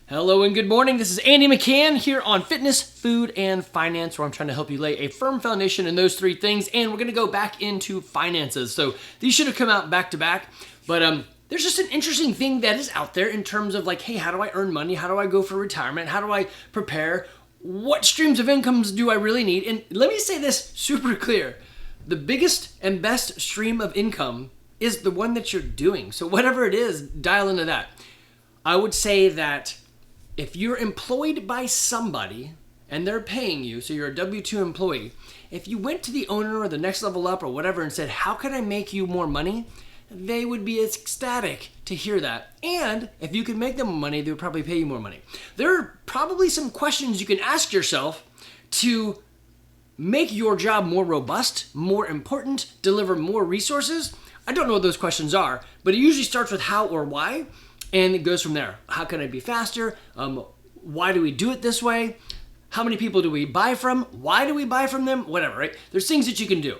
Hello and good morning. This is Andy McCann here on Fitness, Food, and Finance, where I'm trying to help you lay a firm foundation in those three things. And we're going to go back into finances. So these should have come out back to back. But there's just an interesting thing that is out there in terms of like, hey, how do I earn money? How do I go for retirement? How do I prepare? What streams of incomes do I really need? And let me say this super clear. The biggest and best stream of income is the one that you're doing. So whatever it is, dial into that. I would say that if you're employed by somebody and they're paying you, so you're a W-2 employee, if you went to the owner or the next level up or whatever and said, how can I make you more money? They would be ecstatic to hear that. And if you could make them more money, they would probably pay you more money. There are probably some questions you can ask yourself to make your job more robust, more important, deliver more resources. I don't know what those questions are, but it usually starts with how or why. And it goes from there. How can I be faster? Why do we do it this way? How many people do we buy from? Why do we buy from them? Whatever, right? There's things that you can do.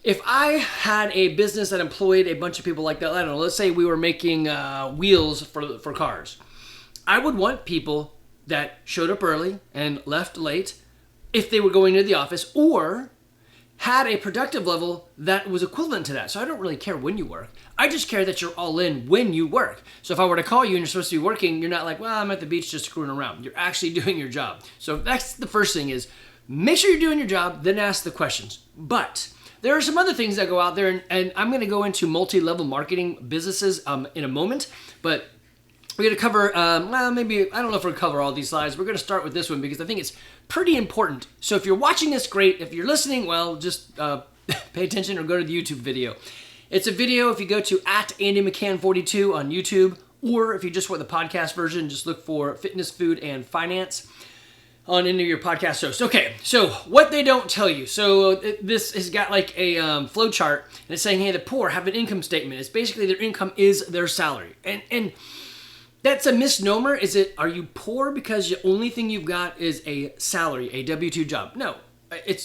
If I had a business that employed a bunch of people like that, I don't know, let's say we were making wheels for cars. I would want people that showed up early and left late if they were going to the office or had a productive level that was equivalent to that. So I don't really care when you work. I just care that you're all in when you work. So if I were to call you and you're supposed to be working, you're not like, well, I'm at the beach just screwing around. You're actually doing your job. So that's the first thing is make sure you're doing your job, then ask the questions. But there are some other things that go out there, and I'm going to go into multi-level marketing businesses in a moment. But we're going to cover, maybe, I don't know if we're going to cover all these slides. We're going to start with this one because I think it's pretty important. So if you're watching this, great. If you're listening, well, just pay attention or go to the YouTube video. It's a video if you go to @AndyMcCann42 on YouTube, or if you just want the podcast version, just look for Fitness, Food, and Finance on any of your podcast hosts. Okay, so what they don't tell you. So this has got like a flow chart, and it's saying, hey, the poor have an income statement. It's basically their income is their salary. And that's a misnomer. Are you poor because the only thing you've got is a salary, a W-2 job? No.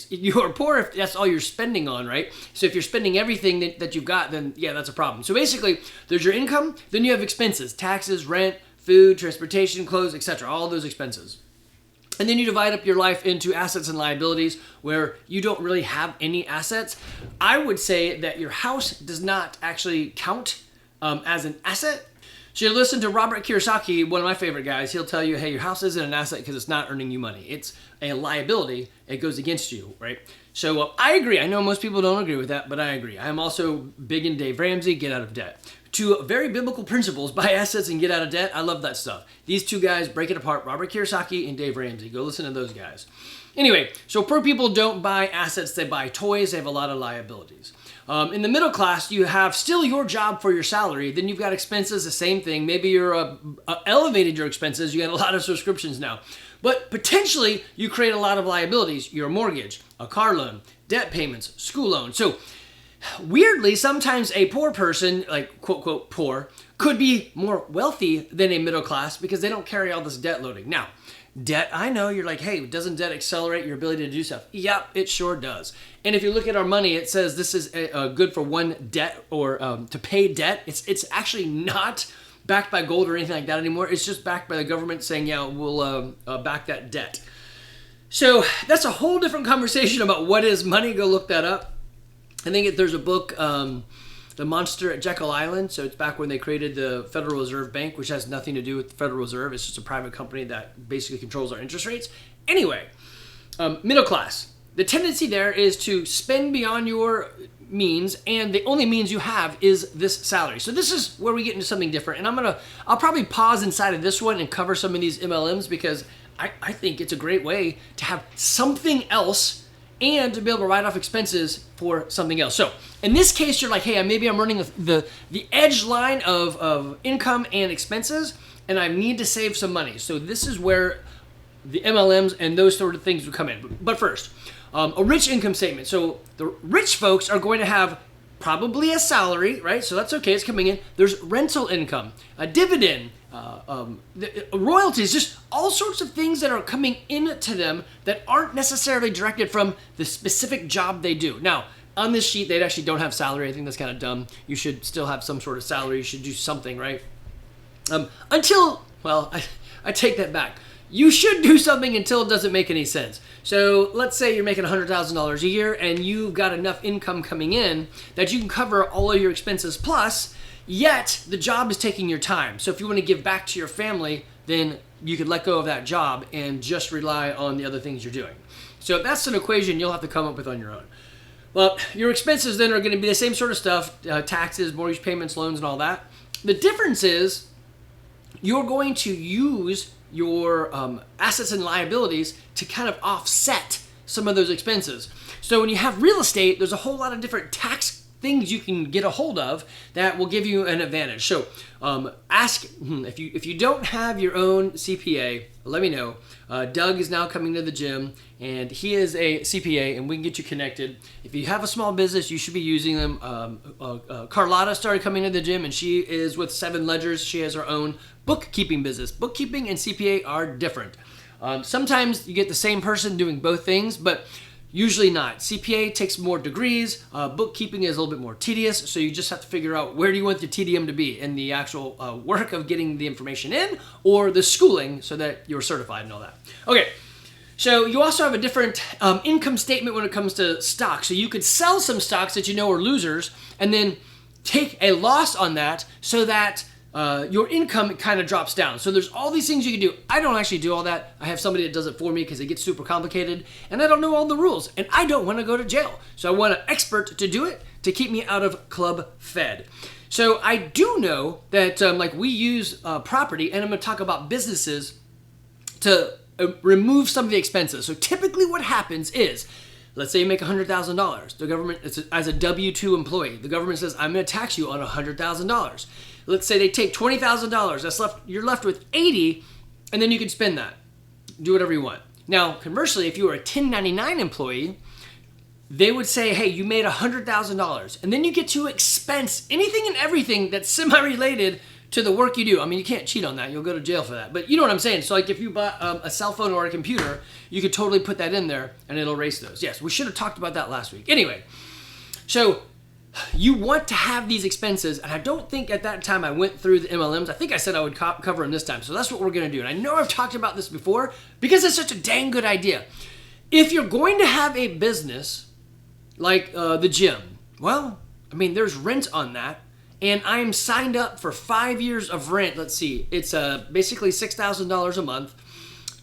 You are poor if that's all you're spending on, right? So if you're spending everything that you've got, then yeah, that's a problem. So basically, there's your income, then you have expenses, taxes, rent, food, transportation, clothes, etc., all those expenses. And then you divide up your life into assets and liabilities where you don't really have any assets. I would say that your house does not actually count as an asset. So you listen to Robert Kiyosaki, one of my favorite guys. He'll tell you, hey, your house isn't an asset because it's not earning you money. It's a liability. It goes against you, right? So I agree. I know most people don't agree with that, but I agree. I'm also big in Dave Ramsey, get out of debt. Two very biblical principles, buy assets and get out of debt. I love that stuff. These two guys break it apart, Robert Kiyosaki and Dave Ramsey. Go listen to those guys. Anyway, so poor people don't buy assets. They buy toys. They have a lot of liabilities. In the middle class, you have still your job for your salary. Then you've got expenses, the same thing. Maybe you're elevated your expenses. You got a lot of subscriptions now. But potentially, you create a lot of liabilities. Your mortgage, a car loan, debt payments, school loan. So weirdly, sometimes a poor person, like quote, quote, poor, could be more wealthy than a middle class because they don't carry all this debt loading. Now, debt, I know you're like, hey, doesn't debt accelerate your ability to do stuff? Yep, it sure does. And if you look at our money, it says this is good for one debt or to pay debt. It's actually not backed by gold or anything like that anymore. It's just backed by the government saying, yeah, we'll back that debt. So that's a whole different conversation about what is money. Go look that up. I think there's a book, The Monster at Jekyll Island. So it's back when they created the Federal Reserve Bank, which has nothing to do with the Federal Reserve. It's just a private company that basically controls our interest rates. Anyway, middle class. The tendency there is to spend beyond your means, and the only means you have is this salary. So this is where we get into something different. And I'll probably pause inside of this one and cover some of these MLMs because I think it's a great way to have something else and to be able to write off expenses for something else. So in this case, you're like, hey, maybe I'm running the edge line of income and expenses, and I need to save some money. So this is where the MLMs and those sort of things would come in. But first, a rich income statement. So the rich folks are going to have probably a salary, right? So that's okay, it's coming in. There's rental income, a dividend, royalties, just all sorts of things that are coming into them that aren't necessarily directed from the specific job they do. Now, on this sheet, they actually don't have salary. I think that's kind of dumb. You should still have some sort of salary. You should do something, right? Until Well, I take that back. You should do something until it doesn't make any sense. So let's say you're making $100,000 a year and you've got enough income coming in that you can cover all of your expenses plus, yet the job is taking your time. So if you want to give back to your family, then you could let go of that job and just rely on the other things you're doing. So that's an equation you'll have to come up with on your own. Well, your expenses then are going to be the same sort of stuff, taxes, mortgage payments, loans, and all that. The difference is you're going to use your assets and liabilities to kind of offset some of those expenses. So when you have real estate, there's a whole lot of different tax things you can get a hold of that will give you an advantage. So ask if you don't have your own CPA, let me know. Doug is now coming to the gym and he is a CPA and we can get you connected. If you have a small business, you should be using them. Carlotta started coming to the gym and she is with 7 Ledgers. She has her own bookkeeping business. Bookkeeping and CPA are different. Sometimes you get the same person doing both things, but usually not. CPA takes more degrees. Bookkeeping is a little bit more tedious, so you just have to figure out where do you want the TDM to be in the actual work of getting the information in or the schooling so that you're certified and all that. Okay, so you also have a different income statement when it comes to stocks. So you could sell some stocks that you know are losers and then take a loss on that so that your income kind of drops down. So there's all these things you can do. I don't actually do all that. I have somebody that does it for me because it gets super complicated and I don't know all the rules and I don't want to go to jail. So I want an expert to do it to keep me out of Club Fed. So I do know that like we use property, and I'm going to talk about businesses to remove some of the expenses. So typically what happens is, let's say you make $100,000. The government, as a W-2 employee, the government says, I'm going to tax you on $100,000. Let's say they take $20,000. That's left. You're left with $80,000, and then you can spend that. Do whatever you want. Now, conversely, if you were a 1099 employee, they would say, hey, you made $100,000, and then you get to expense anything and everything that's semi-related to the work you do. I mean, you can't cheat on that. You'll go to jail for that. But you know what I'm saying. So like if you bought a cell phone or a computer, you could totally put that in there and it'll erase those. Yes, we should have talked about that last week. Anyway, so you want to have these expenses, and I don't think at that time I went through the MLMs. I think I said I would cover them this time. So that's what we're going to do. And I know I've talked about this before because it's such a dang good idea. If you're going to have a business like the gym, well, I mean, there's rent on that. And I'm signed up for 5 years of rent. Let's see. It's basically $6,000 a month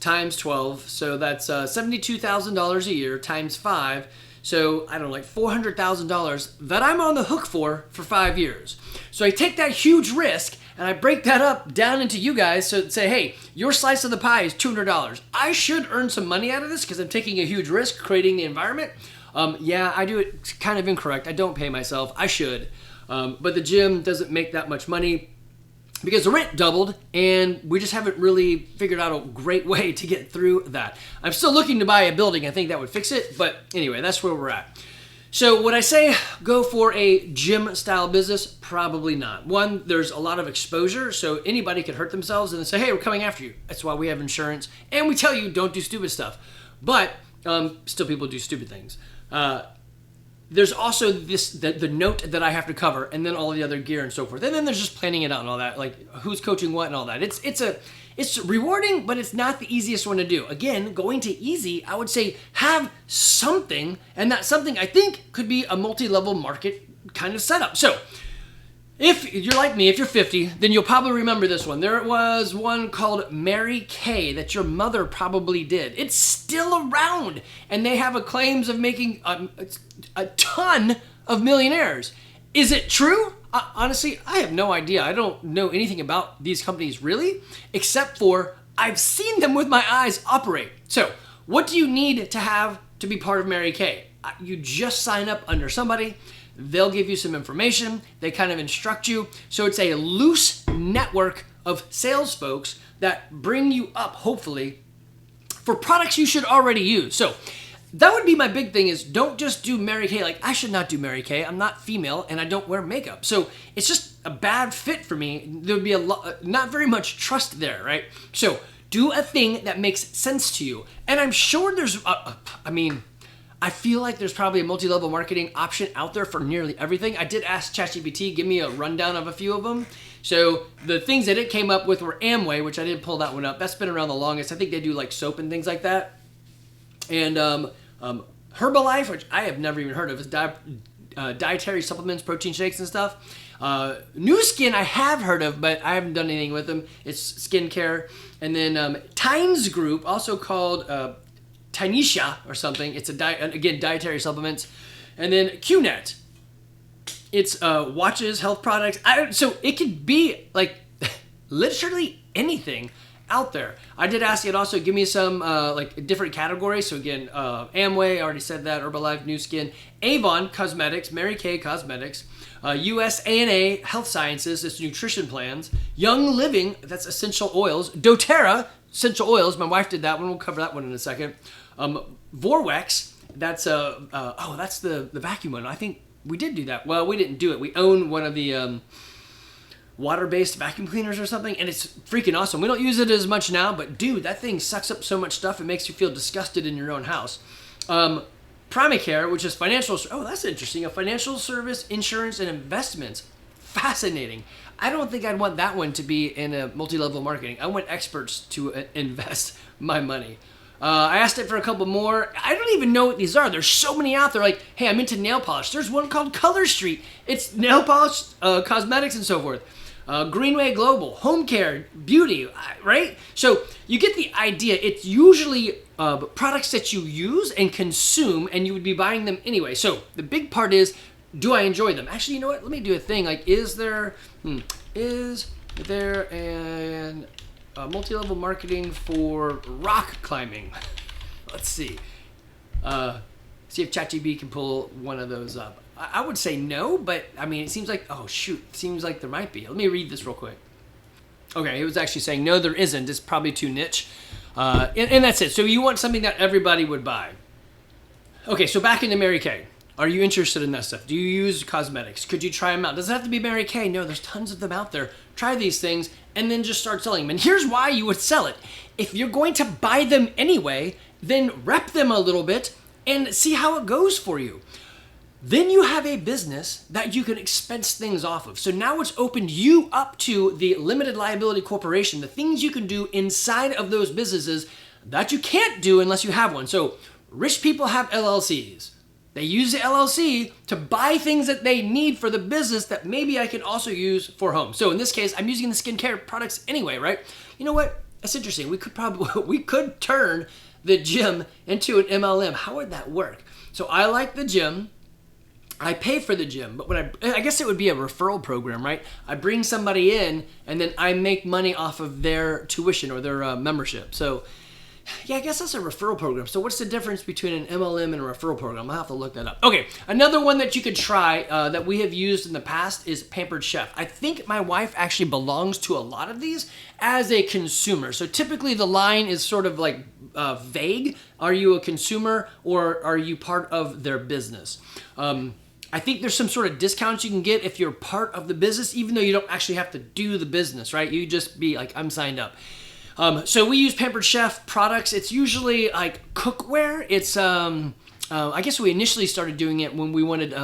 times 12. So that's $72,000 a year times 5. So I don't know, like $400,000 that I'm on the hook for 5 years. So I take that huge risk and I break that up down into you guys. So say, hey, your slice of the pie is $200. I should earn some money out of this because I'm taking a huge risk creating the environment. Yeah, I do it kind of incorrect. I don't pay myself. I should. But the gym doesn't make that much money because the rent doubled and we just haven't really figured out a great way to get through that. I'm still looking to buy a building. I think that would fix it. But anyway, that's where we're at. So would I say go for a gym style business? Probably not. One, there's a lot of exposure. So anybody could hurt themselves and then say, hey, we're coming after you. That's why we have insurance. And we tell you don't do stupid stuff. But still people do stupid things. There's also the note that I have to cover, and then all the other gear and so forth. And then there's just planning it out and all that, like who's coaching what and all that. It's rewarding, but it's not the easiest one to do. Again, going to easy, I would say have something, and that something I think could be a multi-level market kind of setup. So if you're like me, if you're 50, then you'll probably remember this one. There was one called Mary Kay that your mother probably did. It's still around, and they have claims of making a ton of millionaires. Is it true? Honestly, I have no idea. I don't know anything about these companies really, except for I've seen them with my eyes operate. So what do you need to have to be part of Mary Kay? You just sign up under somebody. They'll give you some information. They kind of instruct you. So it's a loose network of sales folks that bring you up, hopefully, for products you should already use. So that would be my big thing is don't just do Mary Kay. Like I should not do Mary Kay. I'm not female and I don't wear makeup. So it's just a bad fit for me. There would be not very much trust there, right? So do a thing that makes sense to you. And I'm sure there's, I feel like there's probably a multi-level marketing option out there for nearly everything. I did ask ChatGPT, give me a rundown of a few of them. So the things that it came up with were Amway, which I didn't pull that one up. That's been around the longest. I think they do like soap and things like that. And Herbalife, which I have never even heard of, is dietary supplements, protein shakes and stuff. New Skin I have heard of, but I haven't done anything with them. It's skincare. And then Tynes Group, also called Tynesha or something. It's again dietary supplements. And then QNet. It's watches, health products. So it could be like literally anything out there. I did ask it also give me some like different categories. So again, Amway, I already said that. Herbalife, New Skin, Avon Cosmetics, Mary Kay Cosmetics, USANA Health Sciences, it's nutrition plans, Young Living, that's essential oils, doTERRA essential oils. My wife did that one. We'll cover that one in a second. Vorwex, that's that's the vacuum one. I think we did do that. Well, we didn't do it. We own one of the water-based vacuum cleaners or something, and it's freaking awesome. We don't use it as much now, but dude, that thing sucks up so much stuff. It makes you feel disgusted in your own house. Primacare, which is financial. Oh, that's interesting. A financial service, insurance, and investments. Fascinating. I don't think I'd want that one to be in a multi-level marketing. I want experts to invest my money. I asked it for a couple more. I don't even know what these are. There's so many out there. Like, hey, I'm into nail polish. There's one called Color Street. It's nail polish, cosmetics, and so forth. Greenway Global, home care, beauty, right? So you get the idea. It's usually products that you use and consume, and you would be buying them anyway. So the big part is, do I enjoy them? Actually, you know what? Let me do a thing. Like, is there an multi-level marketing for rock climbing? Let's see. See if ChatGPT can pull one of those up. I would say no, but I mean, it seems like, it seems like there might be. Let me read this real quick. Okay, it was actually saying, no, there isn't. It's probably too niche. And that's it. So you want something that everybody would buy. Okay, so back into Mary Kay. Are you interested in that stuff? Do you use cosmetics? Could you try them out? Does it have to be Mary Kay? No, there's tons of them out there. Try these things and then just start selling them. And here's why you would sell it. If you're going to buy them anyway, then rep them a little bit and see how it goes for you. Then you have a business that you can expense things off of. So now it's opened you up to the Limited Liability Corporation, the things you can do inside of those businesses that you can't do unless you have one. So rich people have LLCs. They use the LLC to buy things that they need for the business that maybe I can also use for home. So in this case, I'm using the skincare products anyway, right? You know what? That's interesting. We could turn the gym into an MLM. How would that work? So I like the gym. I pay for the gym, but I guess it would be a referral program, right? I bring somebody in and then I make money off of their tuition or their membership. So yeah, I guess that's a referral program. So what's the difference between an MLM and a referral program? I'll have to look that up. Okay, another one that you could try that we have used in the past is Pampered Chef. I think my wife actually belongs to a lot of these as a consumer. So typically the line is sort of like vague. Are you a consumer or are you part of their business? I think there's some sort of discounts you can get if you're part of the business, even though you don't actually have to do the business, right? You just be like, I'm signed up. So we use Pampered Chef products. It's usually like cookware. It's, I guess we initially started doing it when we wanted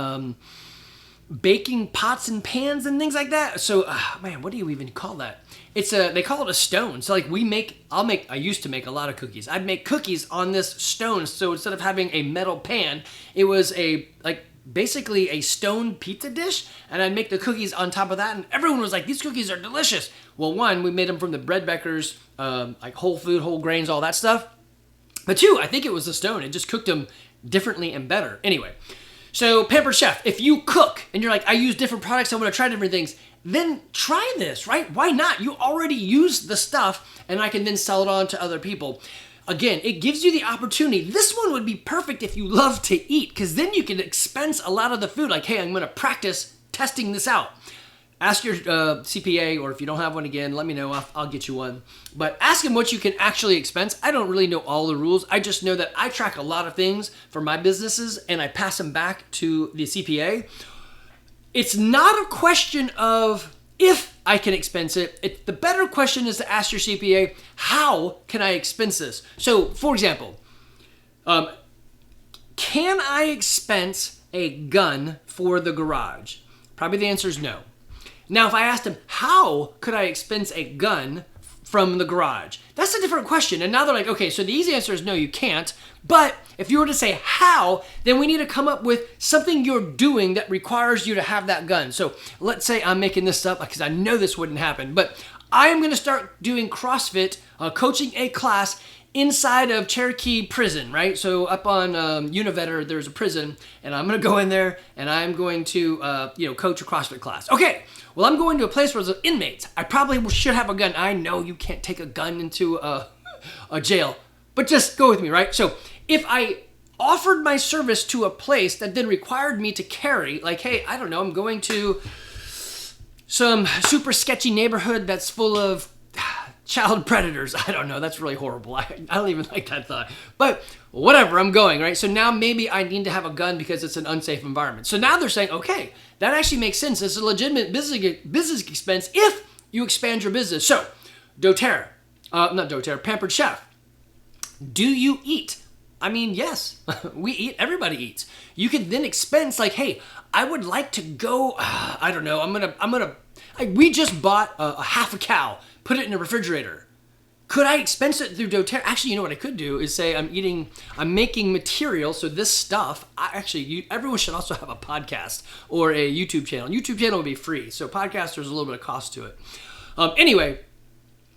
baking pots and pans and things like that. So, man, what do you even call that? It's they call it a stone. So like I used to make a lot of cookies. I'd make cookies on this stone. So instead of having a metal pan, it was basically a stone pizza dish, and I'd make the cookies on top of that, and everyone was like, these cookies are delicious. Well, one, we made them from the bread bakers, like whole food, whole grains, all that stuff. But two, I think it was the stone. It just cooked them differently and better. Anyway, so Pampered Chef, if you cook and you're like, I use different products, I want to try different things, then try this, right? Why not? You already use the stuff, and I can then sell it on to other people. Again, it gives you the opportunity. This one would be perfect if you love to eat, because then you can expense a lot of the food. Like, hey, I'm going to practice testing this out. Ask your CPA, or if you don't have one, again, let me know. I'll get you one. But ask him what you can actually expense. I don't really know all the rules. I just know that I track a lot of things for my businesses, and I pass them back to the CPA. It's not a question of if I can expense it. The better question is to ask your CPA, how can I expense this? So, for example, can I expense a gun for the garage? Probably the answer is no. Now, if I asked him, how could I expense a gun from the garage? That's a different question. And now they're like, okay, so the easy answer is no, you can't. But if you were to say how, then we need to come up with something you're doing that requires you to have that gun. So let's say I'm making this up because I know this wouldn't happen, but I am going to start doing CrossFit, coaching a class inside of Cherokee Prison, right? So up on Univetter, there's a prison, and I'm going to go in there, and I'm going to, coach a CrossFit class. Okay, well, I'm going to a place where there's inmates. I probably should have a gun. I know you can't take a gun into a jail, but just go with me, right? So if I offered my service to a place that then required me to carry, like, hey, I don't know, I'm going to some super sketchy neighborhood that's full of child predators. I don't know. That's really horrible. I don't even like that thought. But whatever, I'm going, right? So now maybe I need to have a gun because it's an unsafe environment. So now they're saying, okay, that actually makes sense. It's a legitimate business expense if you expand your business. So, Pampered Chef. Do you eat? I mean, yes, we eat. Everybody eats. You can then expense like, hey, I would like to go, I don't know, we just bought a half a cow, put it in a refrigerator. Could I expense it through doTERRA? Actually, you know what I could do is say I'm making material. So this stuff, everyone should also have a podcast or a YouTube channel. YouTube channel would be free. So podcast, there's a little bit of cost to it. Anyway,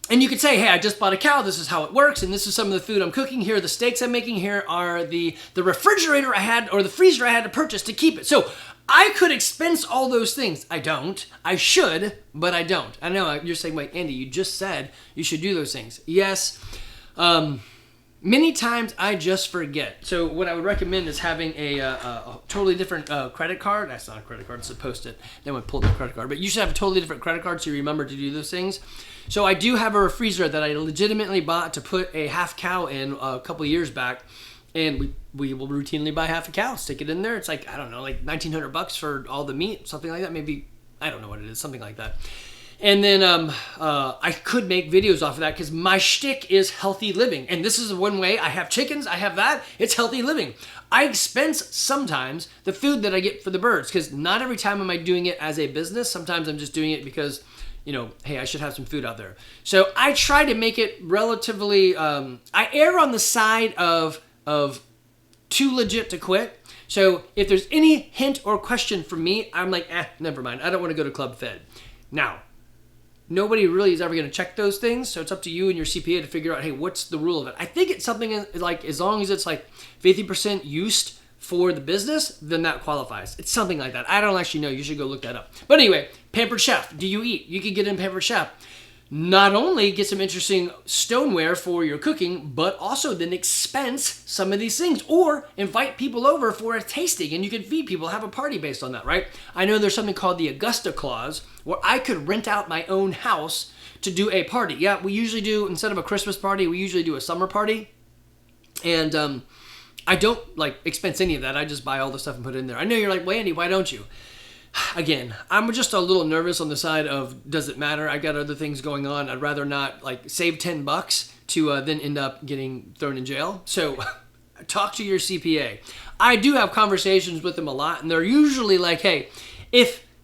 and you could say, hey, I just bought a cow. This is how it works. And this is some of the food I'm cooking. Here are the steaks I'm making. Here are the refrigerator I had, or the freezer I had to purchase to keep it. So I could expense all those things. I don't. I should, but I don't. I know you're saying, wait, Andy, you just said you should do those things. Yes. Many times I just forget. So what I would recommend is having a totally different credit card. That's not a credit card, it's a Post-it. Then we pull up the credit card. But you should have a totally different credit card so you remember to do those things. So I do have a refrigerator that I legitimately bought to put a half cow in a couple years back. And we will routinely buy half a cow, stick it in there. It's like, I don't know, like $1,900 for all the meat, something like that. Maybe, I don't know what it is, something like that. And then I could make videos off of that because my shtick is healthy living. And this is one way. I have chickens, I have that. It's healthy living. I expense sometimes the food that I get for the birds because not every time am I doing it as a business. Sometimes I'm just doing it because, hey, I should have some food out there. So I try to make it relatively, I err on the side of too legit to quit. So if there's any hint or question from me, I'm like, never mind. I don't want to go to Club Fed. Now, nobody really is ever going to check those things. So it's up to you and your CPA to figure out, hey, what's the rule of it? I think it's something like, as long as it's like 50% used for the business, then that qualifies. It's something like that. I don't actually know. You should go look that up. But anyway, Pampered Chef. Do you eat? You can get in Pampered Chef. Not only get some interesting stoneware for your cooking, but also then expense some of these things or invite people over for a tasting and you can feed people, have a party based on that, right? I know there's something called the Augusta Clause where I could rent out my own house to do a party. Yeah, we usually do, instead of a Christmas party, we usually do a summer party. And I don't expense any of that. I just buy all the stuff and put it in there. I know you're like, well, Andy, why don't you? Again, I'm just a little nervous on the side of, does it matter? I got other things going on. I'd rather not save $10 to then end up getting thrown in jail. So talk to your CPA. I do have conversations with them a lot and they're usually like, hey,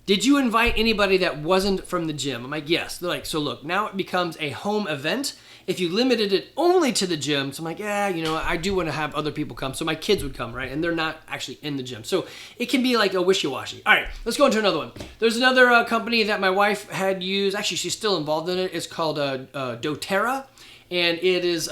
did you invite anybody that wasn't from the gym? I'm like, yes. They're like, so look, now it becomes a home event. If you limited it only to the gym, so I'm like, yeah, I do want to have other people come. So my kids would come, right? And they're not actually in the gym. So it can be like a wishy-washy. All right, let's go into another one. There's another company that my wife had used. Actually, she's still involved in it. It's called doTERRA. And it is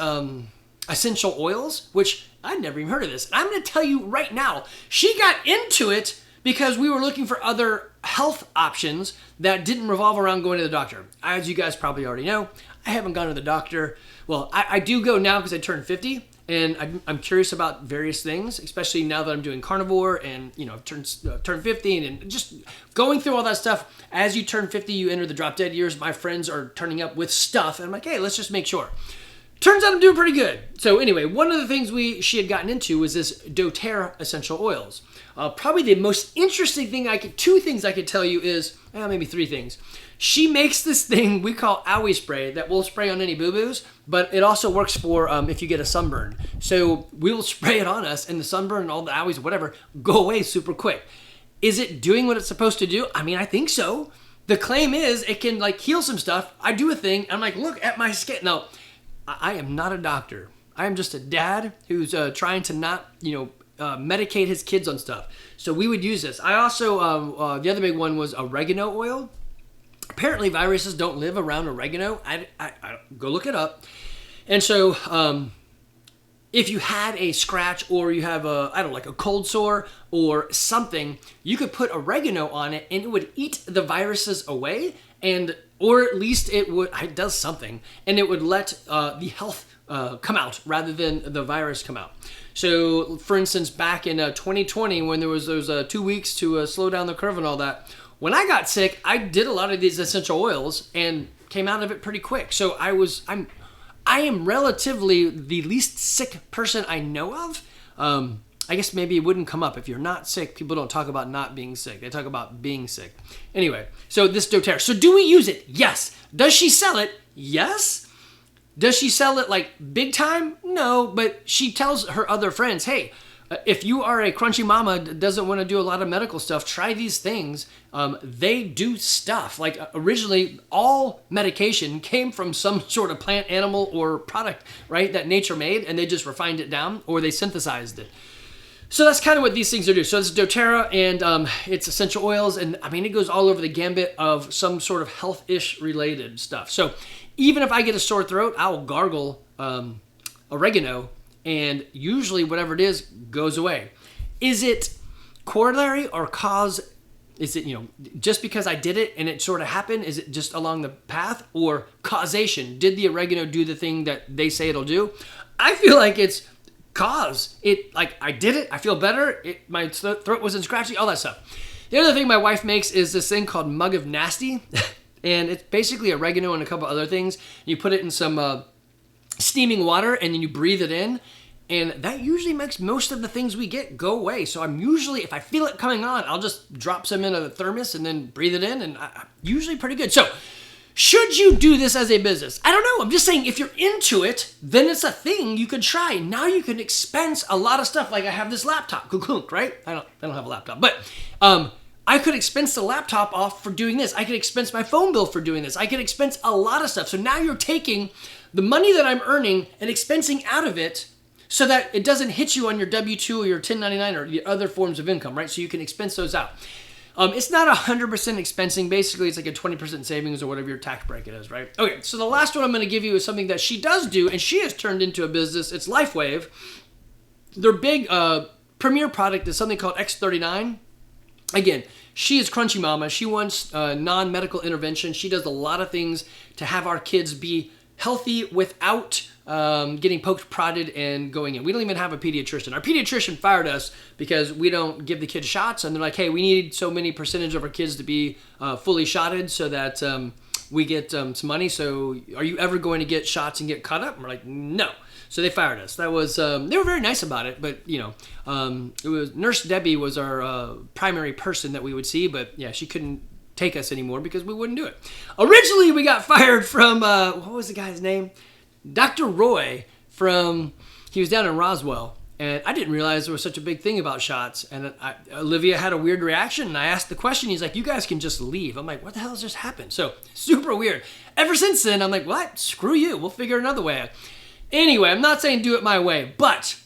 essential oils, which I'd never even heard of this. And I'm going to tell you right now, she got into it because we were looking for other health options that didn't revolve around going to the doctor. As you guys probably already know, I haven't gone to the doctor. Well, I do go now because I turned 50 and I'm curious about various things, especially now that I'm doing carnivore and, I've turned 50 and just going through all that stuff. As you turn 50, you enter the drop dead years. My friends are turning up with stuff and I'm like, hey, let's just make sure. Turns out I'm doing pretty good. So anyway, one of the things she had gotten into was this doTERRA essential oils. Probably the most interesting thing two things I could tell you is, maybe three things. She makes this thing we call owie spray that we'll spray on any boo-boos, but it also works for if you get a sunburn. So we'll spray it on us and the sunburn and all the owies, whatever, go away super quick. Is it doing what it's supposed to do? I mean, I think so. the claim is it can like heal some stuff. I do a thing. I'm like, look at my skin. Now, I am not a doctor. I am just a dad who's trying to not, medicate his kids on stuff. So we would use this. I also, the other big one was oregano oil. Apparently viruses don't live around oregano. I go look it up. And so if you had a scratch or you have a cold sore or something, you could put oregano on it and it would eat the viruses away, or at least it does something, and it would let the health come out rather than the virus come out. So for instance, back in 2020, when there was those 2 weeks to slow down the curve and all that, when I got sick, I did a lot of these essential oils and came out of it pretty quick. So I am relatively the least sick person I know of. I guess maybe it wouldn't come up. If you're not sick, people don't talk about not being sick. They talk about being sick. Anyway, so this doTERRA. So do we use it? Yes. Does she sell it? Yes. Does she sell it like big time? No, but she tells her other friends, hey, if you are a crunchy mama that doesn't want to do a lot of medical stuff, try these things. They do stuff. Like originally, all medication came from some sort of plant, animal, or product, right, that nature made, and they just refined it down or they synthesized it. So that's kind of what these things are doing. So it's doTERRA and it's essential oils. And I mean, it goes all over the gambit of some sort of health-ish related stuff. So even if I get a sore throat, I'll gargle oregano, and usually whatever it is goes away. Is it corollary or cause? Is it, just because I did it and it sort of happened? Is it just along the path, or causation? Did the oregano do the thing that they say it'll do? I feel like it's cause. I did it. I feel better. My throat wasn't scratchy, all that stuff. The other thing my wife makes is this thing called Mug of Nasty. And it's basically oregano and a couple other things. You put it in some steaming water and then you breathe it in. And that usually makes most of the things we get go away. So I'm usually, if I feel it coming on, I'll just drop some in a thermos and then breathe it in, and I'm usually pretty good. So should you do this as a business? I don't know. I'm just saying if you're into it, then it's a thing you could try. Now you can expense a lot of stuff. Like I have this laptop, right? I don't have a laptop, but I could expense the laptop off for doing this. I could expense my phone bill for doing this. I could expense a lot of stuff. So now you're taking the money that I'm earning and expensing out of it so that it doesn't hit you on your W-2 or your 1099 or the other forms of income, right? So you can expense those out. It's not 100% expensing. Basically, it's like a 20% savings or whatever your tax bracket is, right? Okay, so the last one I'm going to give you is something that she does do, and she has turned into a business. It's LifeWave. Their big premier product is something called X39. Again, she is crunchy mama. She wants non-medical intervention. She does a lot of things to have our kids be healthy without getting poked, prodded, and going in. We don't even have a pediatrician. Our pediatrician fired us because we don't give the kids shots, and they're like, hey, we need so many percentage of our kids to be fully shotted so that we get some money. So are you ever going to get shots and get cut up? And we're like, no. So they fired us. That was they were very nice about it, but it was Nurse Debbie was our primary person that we would see, but yeah, she couldn't take us anymore because we wouldn't do it. Originally, we got fired from what was the guy's name? Dr. Roy he was down in Roswell, and I didn't realize there was such a big thing about shots. And Olivia had a weird reaction, and I asked the question. He's like, "You guys can just leave." I'm like, "What the hell has just happened?" So super weird. Ever since then, I'm like, "What? Screw you. We'll figure another way out." Anyway, I'm not saying do it my way, but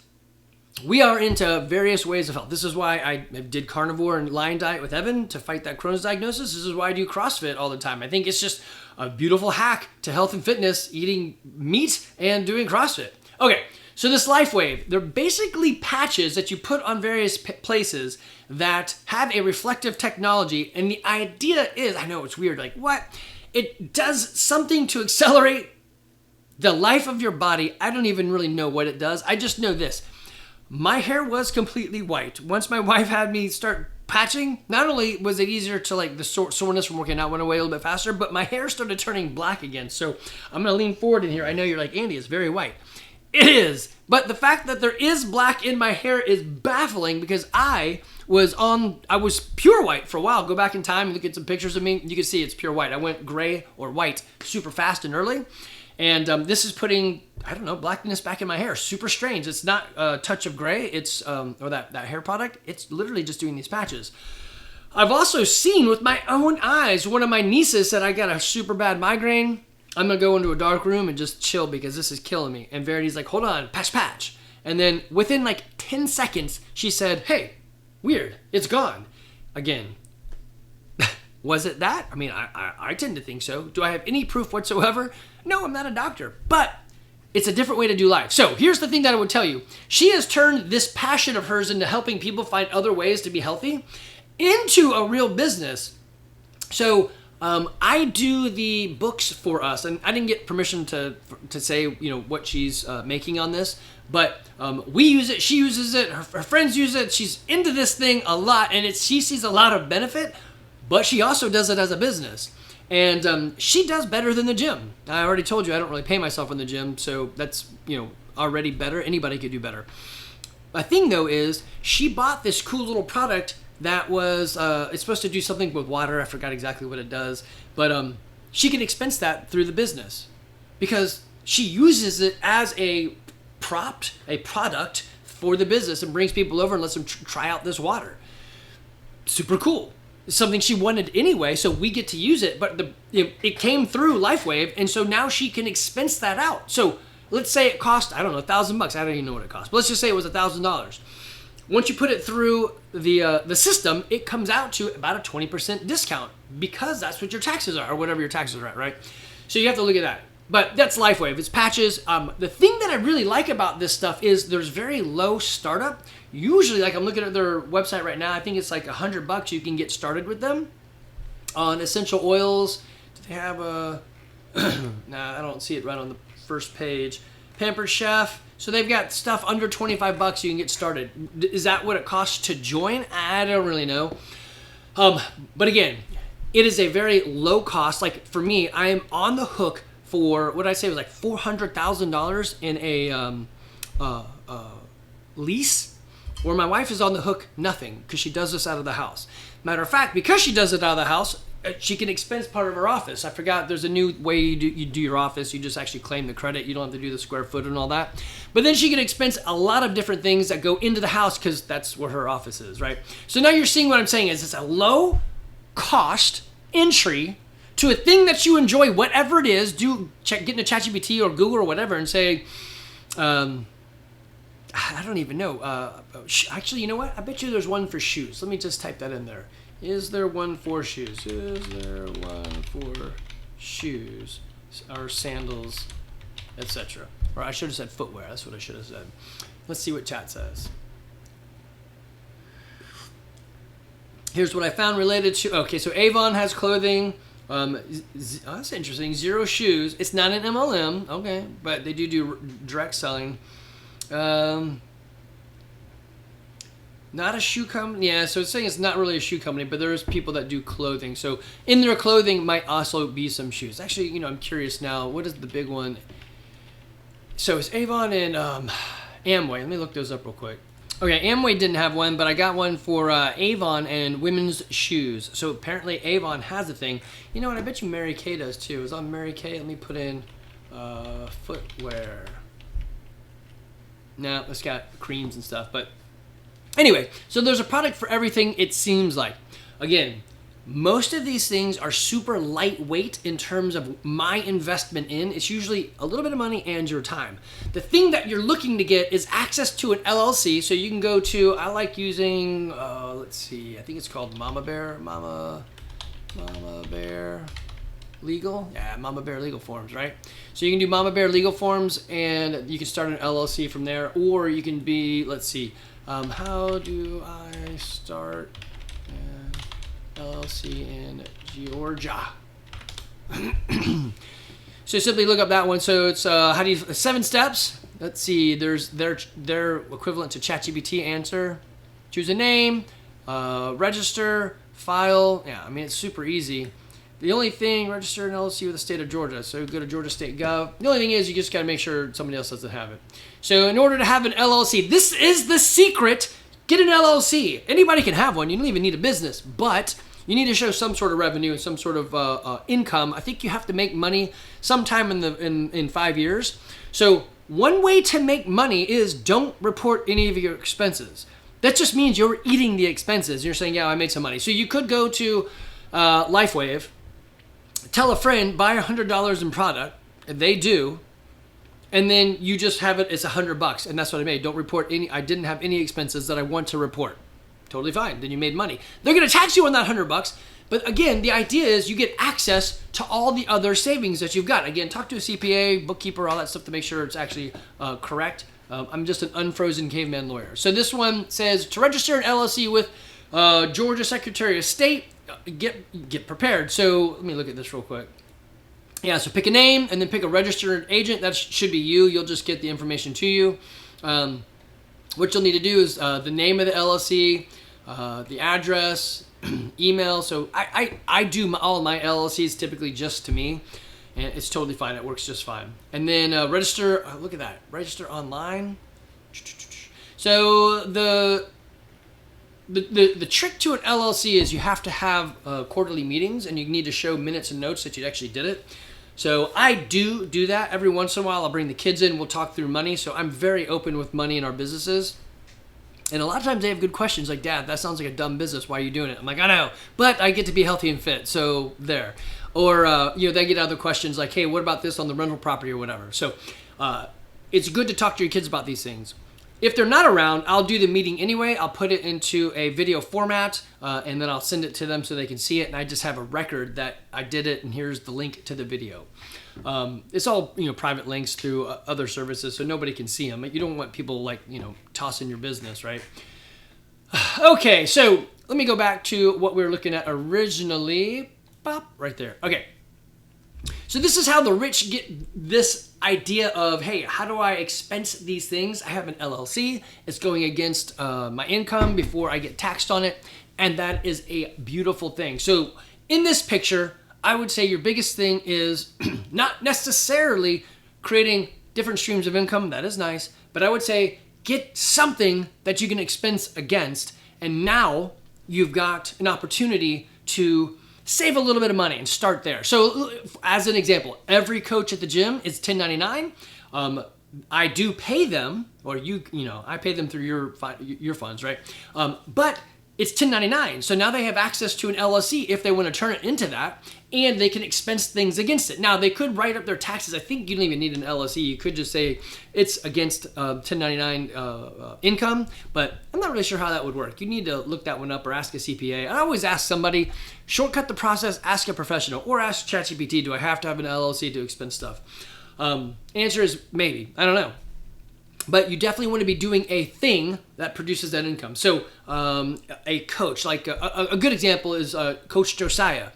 we are into various ways of health. This is why I did carnivore and lion diet with Evan to fight that Crohn's diagnosis. This is why I do CrossFit all the time. I think it's just a beautiful hack to health and fitness, eating meat and doing CrossFit. Okay, so this LifeWave, they're basically patches that you put on various places that have a reflective technology. And the idea is, I know it's weird, like what? It does something to accelerate the life of your body. I don't even really know what it does. I just know this. My hair was completely white. Once my wife had me start patching, not only was it easier to the soreness from working out went away a little bit faster, but my hair started turning black again. So I'm going to lean forward in here. I know you're like, Andy, it's very white. It is. But the fact that there is black in my hair is baffling because I was pure white for a while. Go back in time and look at some pictures of me. You can see it's pure white. I went gray or white super fast and early. And this is putting, I don't know, blackness back in my hair. Super strange. It's not a touch of gray. It's or that hair product. It's literally just doing these patches. I've also seen with my own eyes, one of my nieces said, I got a super bad migraine. I'm going to go into a dark room and just chill because this is killing me. And Verity's like, hold on, patch. And then within like 10 seconds, she said, hey, weird, it's gone. Again, was it that? I mean, I tend to think so. Do I have any proof whatsoever? No, I'm not a doctor, but it's a different way to do life. So here's the thing that I would tell you. She has turned this passion of hers into helping people find other ways to be healthy into a real business. So I do the books for us, and I didn't get permission to say what she's making on this, but we use it. She uses it. Her friends use it. She's into this thing a lot, and she sees a lot of benefit. But she also does it as a business, and she does better than the gym. I already told you I don't really pay myself in the gym, so that's already better. Anybody could do better. The thing though is she bought this cool little product that was it's supposed to do something with water. I forgot exactly what it does, but she can expense that through the business because she uses it as a product for the business and brings people over and lets them try out this water. Super cool. It's something she wanted anyway, so we get to use it. But it came through LifeWave, and so now she can expense that out. So let's say it cost, I don't know, $1,000. I don't even know what it cost, but let's just say it was $1,000. Once you put it through the system, it comes out to about a 20% discount because that's what your taxes are, or whatever your taxes are at, right? So you have to look at that. But that's LifeWave. It's patches. The thing that I really like about this stuff is there's very low startup. Usually, like I'm looking at their website right now, I think it's like $100 you can get started with them on essential oils. Do they have a? Nah, I don't see it right on the first page. Pampered Chef. So they've got stuff under $25 you can get started. Is that what it costs to join? I don't really know. But again, it is a very low cost. Like for me, I am on the hook for what did I say? It was like $400,000 in a lease, where my wife is on the hook nothing because she does this out of the house. Matter of fact, because she does it out of the house, she can expense part of her office. I forgot there's a new way you do your office. You just actually claim the credit. You don't have to do the square foot and all that. But then she can expense a lot of different things that go into the house because that's where her office is, right? So now you're seeing what I'm saying is it's a low cost entry to a thing that you enjoy, whatever it is. Get into ChatGPT or Google or whatever and say, I don't even know. Actually, you know what? I bet you there's one for shoes. Let me just type that in there. Is there one for shoes? Is there one for shoes or sandals, etc.? Or I should have said footwear. That's what I should have said. Let's see what chat says. Here's what I found related to. Okay, so Avon has clothing. That's interesting. Zero shoes. It's not an MLM. Okay, but they do direct selling. Not a shoe company. Yeah, so it's saying it's not really a shoe company, but there's people that do clothing. So in their clothing might also be some shoes. Actually, I'm curious now. What is the big one? So it's Avon and Amway. Let me look those up real quick. Okay, Amway didn't have one, but I got one for Avon and women's shoes. So apparently Avon has a thing. You know what? I bet you Mary Kay does too. Is on Mary Kay? Let me put in footwear. No, it's got creams and stuff, but anyway, so there's a product for everything, it seems like. Again, most of these things are super lightweight in terms of my investment in. It's usually a little bit of money and your time. The thing that you're looking to get is access to an LLC, so you can go to, I like using, let's see, I think it's called Mama Bear Legal? Yeah, Mama Bear Legal Forms, right? So you can do Mama Bear Legal Forms and you can start an LLC from there, or you can be, let's see, how do I start an LLC in Georgia? So simply look up that one. So it's, 7 steps. Let's see, there's their equivalent to ChatGPT answer. Choose a name, register, file. Yeah, I mean, it's super easy. The only thing, register an LLC with the state of Georgia. So go to Georgia State Gov. The only thing is you just got to make sure somebody else doesn't have it. So in order to have an LLC, this is the secret. Get an LLC. Anybody can have one. You don't even need a business, but you need to show some sort of revenue and some sort of income. I think you have to make money sometime in 5 years. So one way to make money is don't report any of your expenses. That just means you're eating the expenses. You're saying, yeah, I made some money. So you could go to LifeWave, tell a friend, buy $100 in product, and they do, and then you just have it as $100, and that's what I made. Don't report any. I didn't have any expenses that I want to report. Totally fine. Then you made money. They're going to tax you on that $100, but again, the idea is you get access to all the other savings that you've got. Again, talk to a CPA, bookkeeper, all that stuff to make sure it's actually correct. I'm just an unfrozen caveman lawyer. So this one says to register an LLC with Georgia Secretary of State. Get prepared. So let me look at this real quick. Yeah, so pick a name and then pick a registered agent. That should be you. You'll just get the information to you. What you'll need to do is the name of the LLC, the address, email. So I do all my LLCs typically just to me, and it's totally fine. It works just fine. And then register. Look at that. Register online. So the trick to an LLC is you have to have quarterly meetings, and you need to show minutes and notes that you actually did it. So I do that every once in a while. I'll bring the kids in. We'll talk through money. So I'm very open with money in our businesses. And a lot of times they have good questions like, Dad, that sounds like a dumb business. Why are you doing it? I'm like, I know, but I get to be healthy and fit. So there. Or, they get other questions like, hey, what about this on the rental property or whatever? So it's good to talk to your kids about these things. If they're not around, I'll do the meeting anyway. I'll put it into a video format, and then I'll send it to them so they can see it. And I just have a record that I did it, and here's the link to the video. It's all private links through other services, so nobody can see them. You don't want people tossing your business, right? Okay, so let me go back to what we were looking at originally. Pop, right there. Okay. So this is how the rich get this idea of, hey, how do I expense these things? I have an LLC. It's going against my income before I get taxed on it. And that is a beautiful thing. So in this picture, I would say your biggest thing is not necessarily creating different streams of income. That is nice. But I would say get something that you can expense against. And now you've got an opportunity to save a little bit of money and start there. So as an example, every coach at the gym is 1099. I do pay them, or I pay them through your funds, right? But it's 1099. So now they have access to an LLC if they want to turn it into that, and they can expense things against it. Now they could write up their taxes. I think you don't even need an LLC. You could just say it's against 1099 income, but I'm not really sure how that would work. You need to look that one up or ask a CPA. I always ask somebody, shortcut the process, ask a professional, or ask ChatGPT, do I have to have an LLC to expense stuff? Answer is maybe. I don't know. But you definitely want to be doing a thing that produces that income. So a coach, like a good example is Coach Josiah.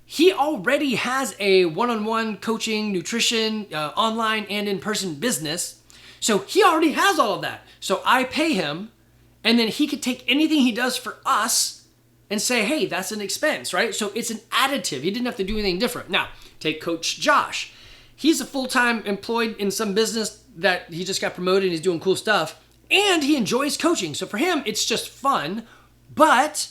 He already has a one-on-one coaching, nutrition, online and in-person business. So he already has all of that. So I pay him, and then he could take anything he does for us and say, hey, that's an expense, right? So it's an additive. He didn't have to do anything different. Now, take Coach Josh. He's a full-time employed in some business that he just got promoted and he's doing cool stuff, and he enjoys coaching. So for him, it's just fun. But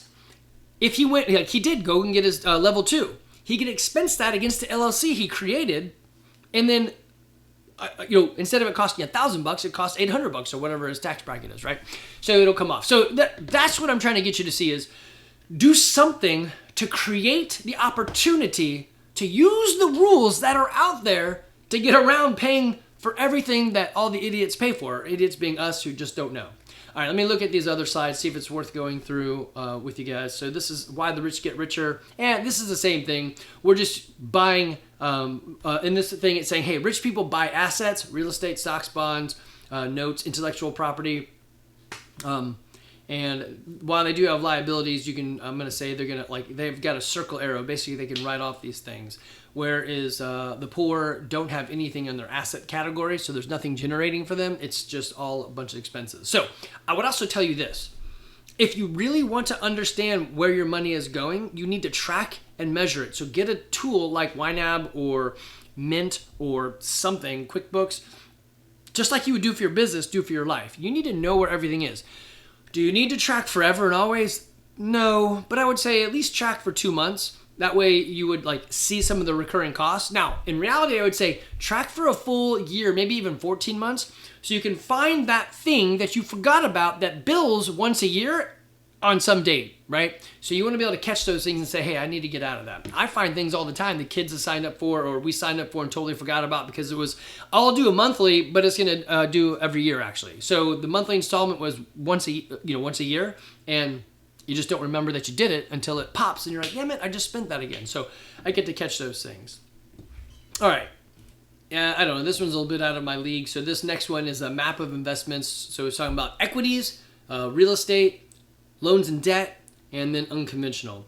if he went, like he did go and get his level 2, he could expense that against the LLC he created, and then instead of it costing $1,000, it costs $800 or whatever his tax bracket is, right? So it'll come off. So that's what I'm trying to get you to see is do something to create the opportunity to use the rules that are out there to get around paying for everything that all the idiots pay for. Idiots being us who just don't know. All right, let me look at these other slides, see if it's worth going through with you guys. So this is why the rich get richer. And this is the same thing. We're just buying, in this thing, it's saying, hey, rich people buy assets, real estate, stocks, bonds, notes, intellectual property. And while they do have liabilities, I'm going to say they've got a circle arrow. Basically, they can write off these things. Whereas the poor don't have anything in their asset category, so there's nothing generating for them. It's just all a bunch of expenses. So I would also tell you this. If you really want to understand where your money is going, you need to track and measure it. So get a tool like YNAB or Mint or something, QuickBooks, just like you would do for your business, do for your life. You need to know where everything is. Do you need to track forever and always? No, but I would say at least track for 2 months. That way you would like see some of the recurring costs. Now, in reality, I would say track for a full year, maybe even 14 months, so you can find that thing that you forgot about that bills once a year on some date, right? So you want to be able to catch those things and say, hey, I need to get out of that. I find things all the time the kids have signed up for, or we signed up for and totally forgot about, because it was, I'll do a monthly, but it's going to do every year actually. So the monthly installment was once a year, and you just don't remember that you did it until it pops and you're like, damn it, I just spent that again. So I get to catch those things. All right. Yeah, I don't know. This one's a little bit out of my league. So this next one is a map of investments. So it's talking about equities, real estate, loans and debt, and then unconventional.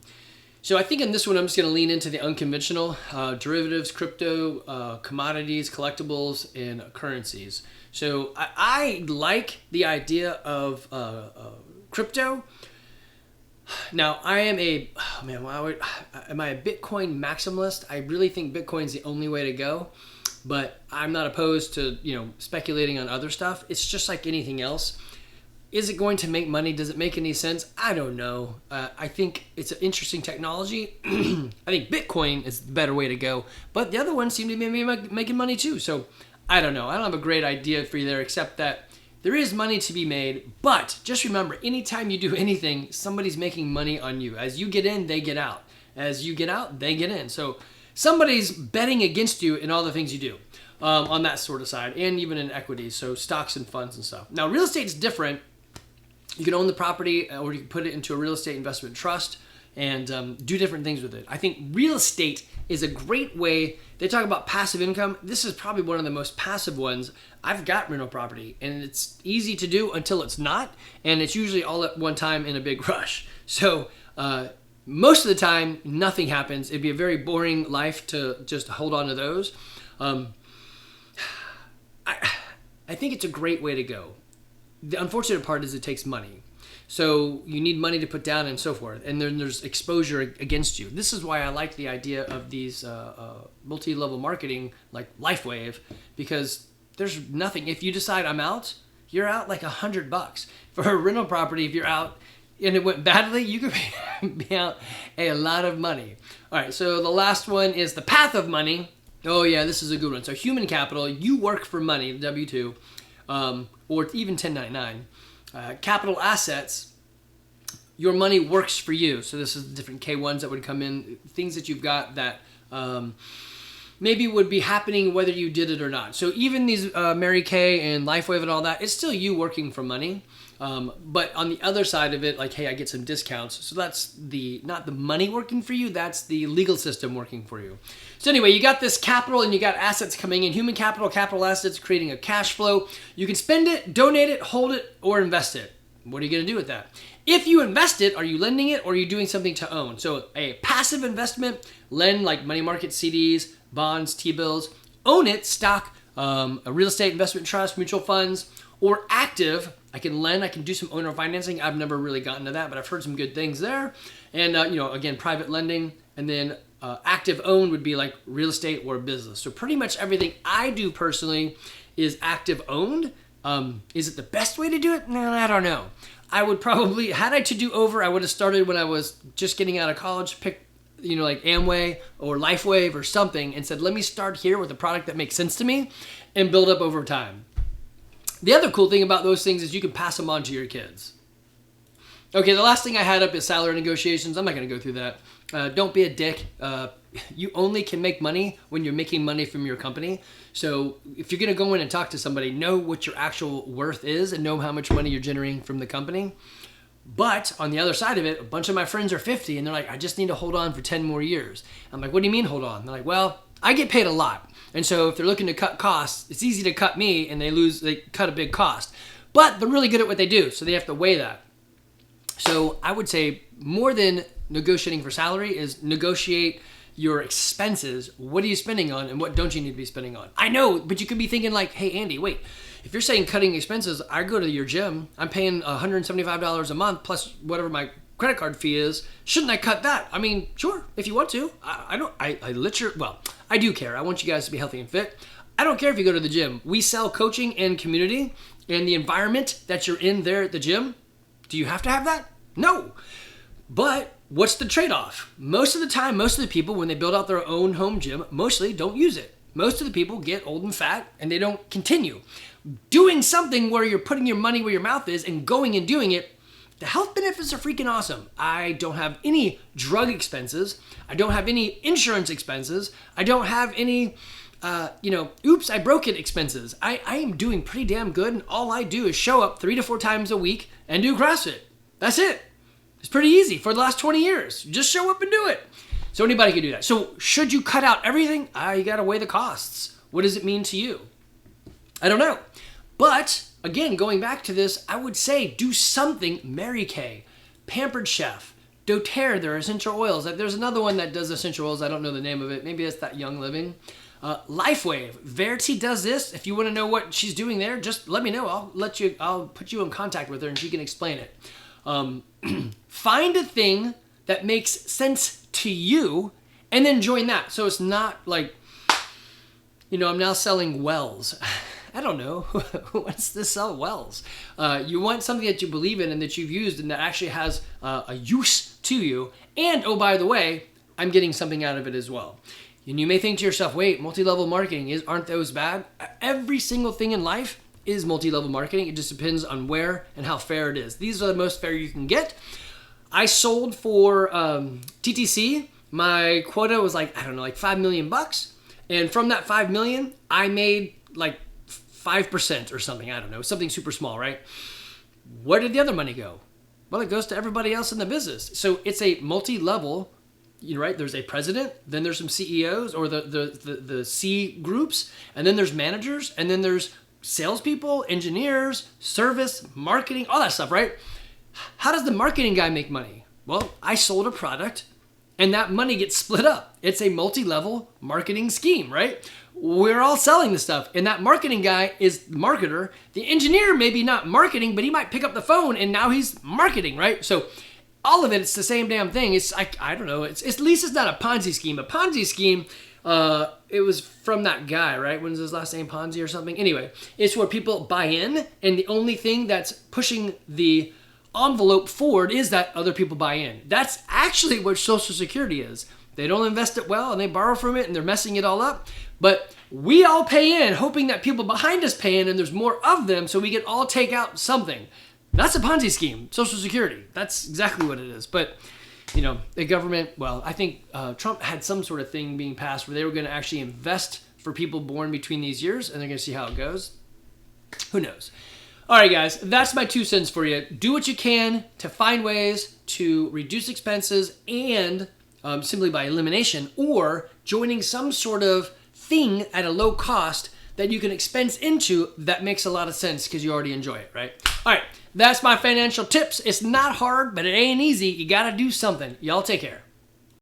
So I think in this one, I'm just going to lean into the unconventional, derivatives, crypto, commodities, collectibles, and currencies. So I like the idea of crypto. Now, I am am I a Bitcoin maximalist? I really think Bitcoin's the only way to go, but I'm not opposed to, speculating on other stuff. It's just like anything else. Is it going to make money? Does it make any sense? I don't know. I think it's an interesting technology. I think Bitcoin is the better way to go, but the other ones seem to be making money too. So I don't know. I don't have a great idea for you there, except that there is money to be made, but just remember, anytime you do anything, somebody's making money on you. As you get in, they get out. As you get out, they get in. So somebody's betting against you in all the things you do on that sort of side, and even in equities, so stocks and funds and stuff. Now, real estate's different. You can own the property, or you can put it into a real estate investment trust and do different things with it. I think real estate is a great way. They talk about passive income. This is probably one of the most passive ones. I've got rental property, and it's easy to do until it's not, and it's usually all at one time in a big rush. So most of the time, nothing happens. It'd be a very boring life to just hold on to those. I think it's a great way to go. The unfortunate part is it takes money. So you need money to put down and so forth. And then there's exposure against you. This is why I like the idea of these multi-level marketing like LifeWave, because there's nothing. If you decide I'm out, you're out like $100. For a rental property, if you're out and it went badly, you could be out a lot of money. All right, so the last one is the path of money. Oh yeah, this is a good one. So human capital, you work for money, W-2, or even 1099. Capital assets, your money works for you. So this is the different K1s that would come in, things that you've got that maybe would be happening whether you did it or not. So even these Mary Kay and LifeWave and all that, it's still you working for money. But on the other side of it, like, hey, I get some discounts. So that's not the money working for you, that's the legal system working for you. So anyway, you got this capital and you got assets coming in, human capital, capital assets, creating a cash flow. You can spend it, donate it, hold it, or invest it. What are you going to do with that? If you invest it, are you lending it or are you doing something to own? So a passive investment, lend like money market CDs, bonds, T-bills, own it, stock, a real estate investment trust, mutual funds, or active. I can lend, I can do some owner financing. I've never really gotten to that, but I've heard some good things there. And, again, private lending, and then active owned would be like real estate or business. So pretty much everything I do personally is active owned. Is it the best way to do it? No, I don't know. I would probably, had I to do over, I would have started when I was just getting out of college, picked, like Amway or LifeWave or something, and said, let me start here with a product that makes sense to me and build up over time. The other cool thing about those things is you can pass them on to your kids. Okay, the last thing I had up is salary negotiations. I'm not going to go through that. Don't be a dick. You only can make money when you're making money from your company. So if you're going to go in and talk to somebody, know what your actual worth is and know how much money you're generating from the company. But on the other side of it, a bunch of my friends are 50 and they're like, I just need to hold on for 10 more years. I'm like, what do you mean hold on? They're like, well, I get paid a lot. And so if they're looking to cut costs, it's easy to cut me and they cut a big cost. But they're really good at what they do, so they have to weigh that. So I would say more than negotiating for salary is negotiate your expenses. What are you spending on and what don't you need to be spending on? I know, but you could be thinking like, hey, Andy, wait. If you're saying cutting expenses, I go to your gym. I'm paying $175 a month plus whatever my credit card fee is. Shouldn't I cut that? I mean, sure, if you want to. I do care. I want you guys to be healthy and fit. I don't care if you go to the gym. We sell coaching and community, and the environment that you're in there at the gym, do you have to have that? No. But what's the trade-off? Most of the time, most of the people, when they build out their own home gym, mostly don't use it. Most of the people get old and fat and they don't continue. Doing something where you're putting your money where your mouth is and going and doing it, the health benefits are freaking awesome. I don't have any drug expenses. I don't have any insurance expenses. I don't have any, oops, I broke it expenses. I am doing pretty damn good, and all I do is show up 3 to 4 times a week and do CrossFit. That's it. It's pretty easy for the last 20 years. Just show up and do it. So anybody can do that. So should you cut out everything? You got to weigh the costs. What does it mean to you? I don't know. But again, going back to this, I would say do something. Mary Kay, Pampered Chef, doTERRA, their essential oils. There's another one that does essential oils. I don't know the name of it. Maybe it's that Young Living. LifeWave, Verity does this. If you want to know what she's doing there, just let me know. I'll put you in contact with her and she can explain it. Find a thing that makes sense to you and then join that. So it's not like, I'm now selling wells. I don't know. Who wants to sell wells? You want something that you believe in and that you've used and that actually has a use to you. And, oh, by the way, I'm getting something out of it as well. And you may think to yourself, wait, multi-level marketing, aren't those bad? Every single thing in life is multi-level marketing. It just depends on where and how fair it is. These are the most fair you can get. I sold for TTC. My quota was like $5 million. And from that 5 million, I made like 5% or something. I don't know, something super small, right? Where did the other money go? Well, it goes to everybody else in the business. So it's a multi-level, right? There's a president, then there's some CEOs or the C groups, and then there's managers, and then there's salespeople, engineers, service, marketing, all that stuff, right? How does the marketing guy make money? Well, I sold a product and that money gets split up. It's a multi-level marketing scheme, right? We're all selling this stuff, and that marketing guy is the marketer. The engineer maybe not marketing, but he might pick up the phone and now he's marketing, right? So all of it's the same damn thing. It's I don't know. It's at least it's not a Ponzi scheme. A Ponzi scheme, it was from that guy, right? When's his last name? Ponzi or something? Anyway, it's where people buy in, and the only thing that's pushing the envelope forward is that other people buy in. That's actually what Social Security is. They don't invest it well and they borrow from it and they're messing it all up. But we all pay in hoping that people behind us pay in and there's more of them so we can all take out something. That's a Ponzi scheme, Social Security. That's exactly what it is. But, the government, well, I think Trump had some sort of thing being passed where they were going to actually invest for people born between these years, and they're going to see how it goes. Who knows? All right, guys, that's my 2 cents for you. Do what you can to find ways to reduce expenses and simply by elimination or joining some sort of thing at a low cost that you can expense into that makes a lot of sense because you already enjoy it, right? All right, that's my financial tips. It's not hard, but it ain't easy. You got to do something. Y'all take care.